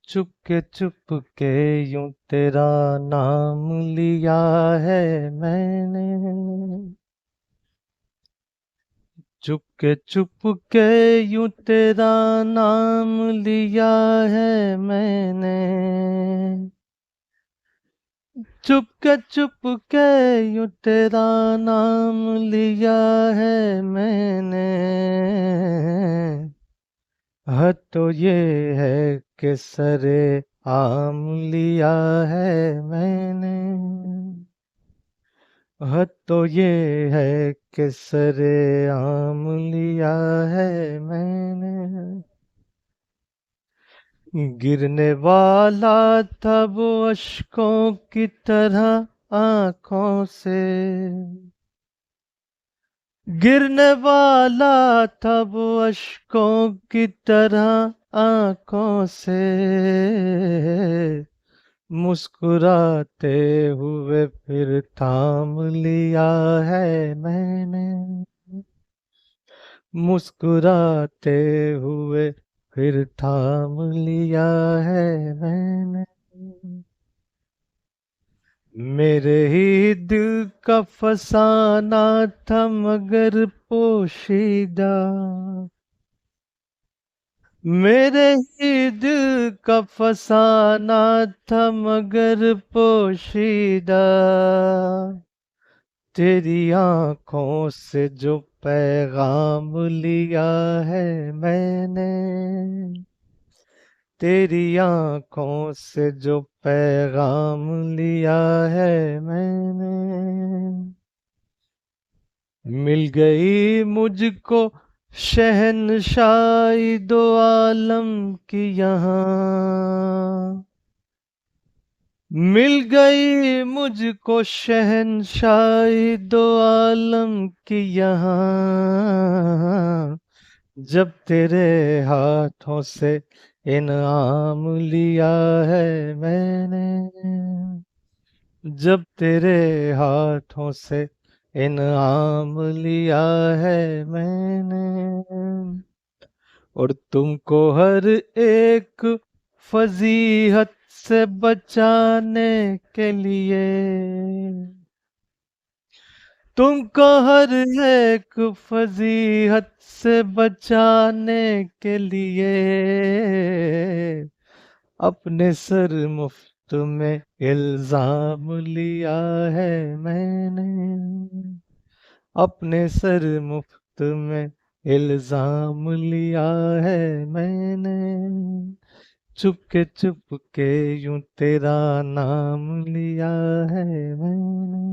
चुप के यूं तेरा नाम लिया है मैंने। चुप के यूं तेरा नाम लिया है मैंने। चुप के यूं तेरा नाम लिया है मैंने। हद तो ये है कि सरे आम लिया है मैंने। हद तो ये है कि सरे आम लिया है मैंने। गिरने वाला था वो अश्कों की तरह आंखों से। गिरने वाला था वो अश्कों की तरह आंखों से। मुस्कुराते हुए फिर थाम लिया है मैंने। मुस्कुराते हुए फिर थाम लिया है मैंने। मेरे ही दिल का फसाना था मगर पोशीदा। मेरे ही दिल का फसाना था मगर पोशीदा। तेरी आंखों से जो पैगाम लिया है मैंने। तेरी आंखों से जो पैगाम लिया है मैंने। मिल गई मुझको शहनशाही दो आलम की यहाँ। मिल गई मुझको शहनशाही दो आलम की यहाँ। जब तेरे हाथों से इनाम लिया है मैंने। जब तेरे हाथों से इनाम लिया है मैंने। और तुमको हर एक फजीहत से बचाने के लिए। तुमको हर एक फजीहत से बचाने के लिए। अपने सर मुफ्त में इल्जाम लिया है मैंने। अपने सर मुफ्त में इल्जाम लिया है मैंने। चुप के यूं तेरा नाम लिया है मैंने।